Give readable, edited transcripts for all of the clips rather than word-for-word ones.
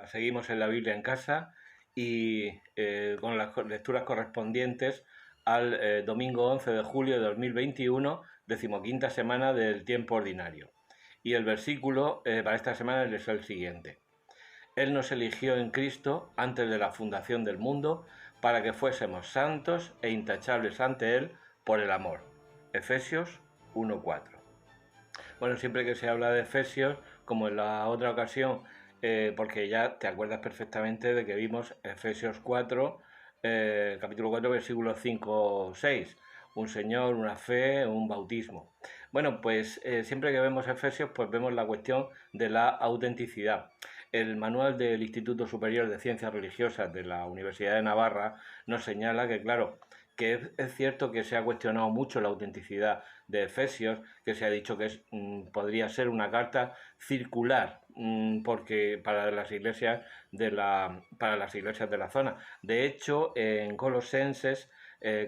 Seguimos en la Biblia en casa y con las lecturas correspondientes al domingo 11 de julio de 2021, decimoquinta semana del tiempo ordinario. Y el versículo para esta semana es el siguiente. Él nos eligió en Cristo antes de la fundación del mundo para que fuésemos santos e intachables ante Él por el amor. Efesios 1:4. Bueno, siempre que se habla de Efesios, como en la otra ocasión, porque ya te acuerdas perfectamente de que vimos Efesios 4, capítulo 4, versículos 5-6, un Señor, una fe, un bautismo. Bueno, pues siempre que vemos Efesios, pues vemos la cuestión de la autenticidad. El manual del Instituto Superior de Ciencias Religiosas de la Universidad de Navarra nos señala que, claro, que es cierto que se ha cuestionado mucho la autenticidad de Efesios, que se ha dicho que podría ser una carta circular, porque para las iglesias de la zona. De hecho, en Colosenses,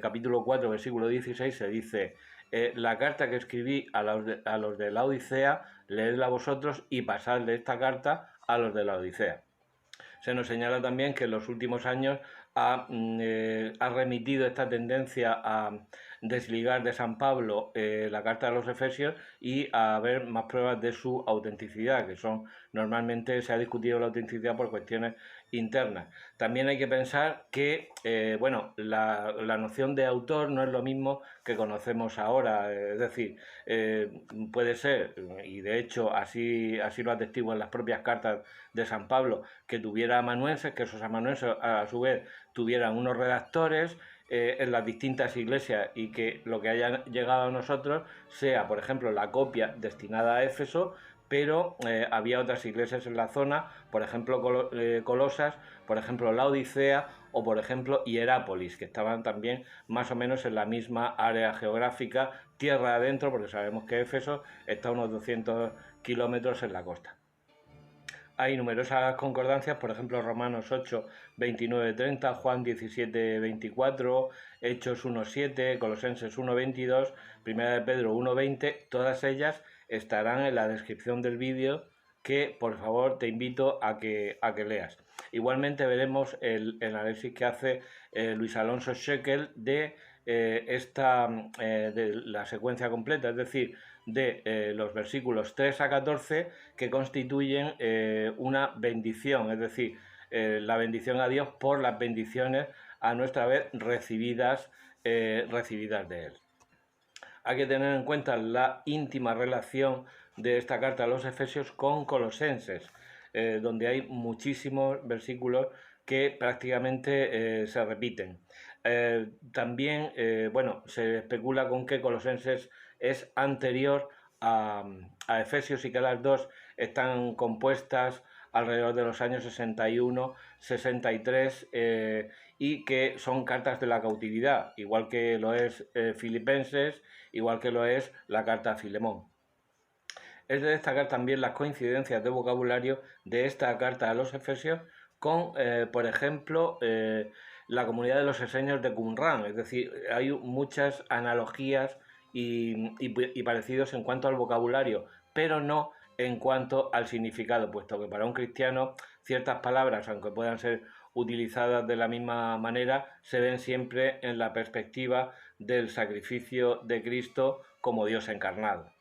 capítulo 4, versículo 16, se dice: la carta que escribí a los de la Odisea, leedla vosotros y pasadle esta carta a los de la Odisea. Se nos señala también que en los últimos años ha remitido esta tendencia a desligar de San Pablo la carta de los Efesios y a ver más pruebas de su autenticidad, que son normalmente se ha discutido la autenticidad por cuestiones internas. También hay que pensar que la noción de autor no es lo mismo que conocemos ahora, es decir, puede ser, y de hecho así lo atestiguan las propias cartas de San Pablo, que tuviera amanuenses, que esos amanuenses a su vez tuvieran unos redactores en las distintas iglesias y que lo que haya llegado a nosotros sea, por ejemplo, la copia destinada a Éfeso, pero había otras iglesias en la zona, por ejemplo Colosas, por ejemplo la Odisea o por ejemplo Hierápolis, que estaban también más o menos en la misma área geográfica, tierra adentro, porque sabemos que Éfeso está a unos 200 kilómetros en la costa. Hay numerosas concordancias, por ejemplo, Romanos 8, 29, 30, Juan 17, 24, Hechos 1, 7, Colosenses 1, 22, Primera de Pedro 1, 20, todas ellas estarán en la descripción del vídeo que, por favor, te invito a que leas. Igualmente veremos el análisis que hace Luis Alonso Shekel de de la secuencia completa, es decir, de los versículos 3 a 14 que constituyen una bendición, es decir, la bendición a Dios por las bendiciones a nuestra vez recibidas de Él. Hay que tener en cuenta la íntima relación de esta carta a los Efesios con Colosenses, donde hay muchísimos versículos que prácticamente se repiten. También, se especula con que Colosenses es anterior a Efesios y que las dos están compuestas alrededor de los años 61, 63 y que son cartas de la cautividad, igual que lo es Filipenses, igual que lo es la carta a Filemón. Es de destacar también las coincidencias de vocabulario de esta carta a los Efesios con, por ejemplo, la comunidad de los esenios de Qumran, es decir, hay muchas analogías y parecidos en cuanto al vocabulario, pero no en cuanto al significado, puesto que para un cristiano ciertas palabras, aunque puedan ser utilizadas de la misma manera, se ven siempre en la perspectiva del sacrificio de Cristo como Dios encarnado.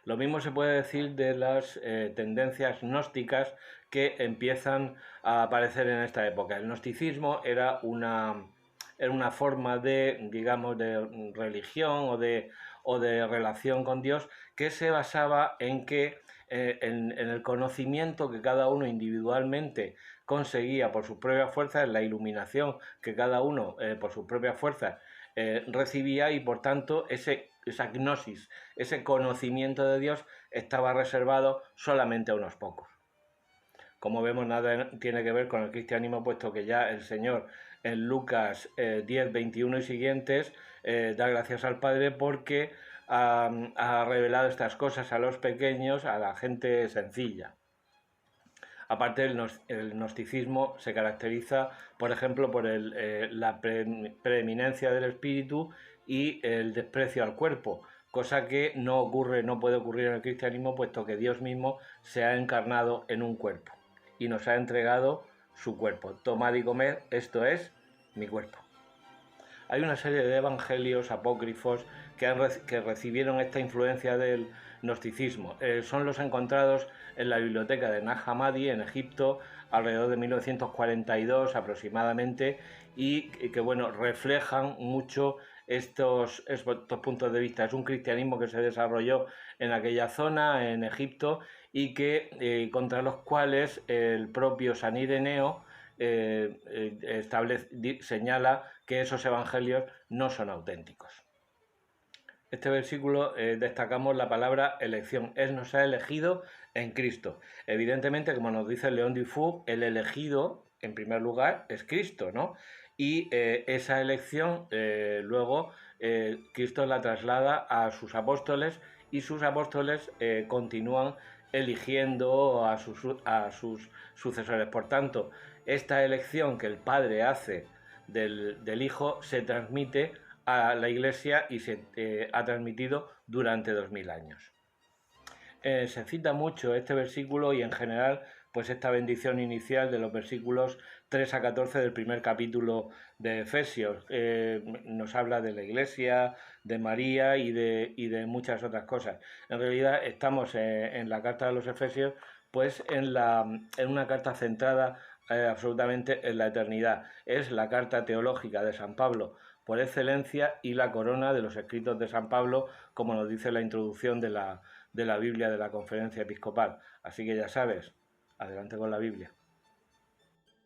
Lo mismo se puede decir de las tendencias gnósticas que empiezan a aparecer en esta época. El gnosticismo era una forma de, digamos, de religión o de relación con Dios que se basaba en que en el conocimiento que cada uno individualmente conseguía por sus propias fuerzas, en la iluminación que cada uno por sus propias fuerzas recibía, y por tanto esa gnosis, ese conocimiento de Dios estaba reservado solamente a unos pocos. Como vemos, nada tiene que ver con el cristianismo, puesto que ya el Señor en Lucas 10, 21 y siguientes da gracias al Padre porque ha revelado estas cosas a los pequeños, a la gente sencilla. Aparte, el gnosticismo se caracteriza, por ejemplo, por la preeminencia del espíritu y el desprecio al cuerpo, cosa que no puede ocurrir en el cristianismo, puesto que Dios mismo se ha encarnado en un cuerpo. y nos ha entregado su cuerpo. Tomad y comed, esto es mi cuerpo. Hay una serie de evangelios apócrifos que recibieron esta influencia del gnosticismo. Son los encontrados en la biblioteca de Nag Hammadi en Egipto alrededor de 1942 aproximadamente, y que bueno, reflejan mucho estos puntos de vista. Es un cristianismo que se desarrolló en aquella zona, en Egipto, y que contra los cuales el propio San Ireneo señala que esos evangelios no son auténticos. Este versículo destacamos la palabra elección. Él nos ha elegido en Cristo. Evidentemente, como nos dice León Dufour, el elegido, en primer lugar, es Cristo, ¿no? Y esa elección luego Cristo la traslada a sus apóstoles, y sus apóstoles continúan eligiendo a sus sucesores. Por tanto, esta elección que el Padre hace del Hijo se transmite a la Iglesia y se ha transmitido durante 2000 años. Se cita mucho este versículo y en general pues esta bendición inicial de los versículos 3 a 14 del primer capítulo de Efesios. Nos habla de la Iglesia, de María y de muchas otras cosas. En realidad estamos en la carta de los Efesios pues en una carta centrada absolutamente en la eternidad. Es la carta teológica de San Pablo por excelencia y la corona de los escritos de San Pablo, como nos dice la introducción de la Biblia de la Conferencia Episcopal. Así que ya sabes, adelante con la Biblia.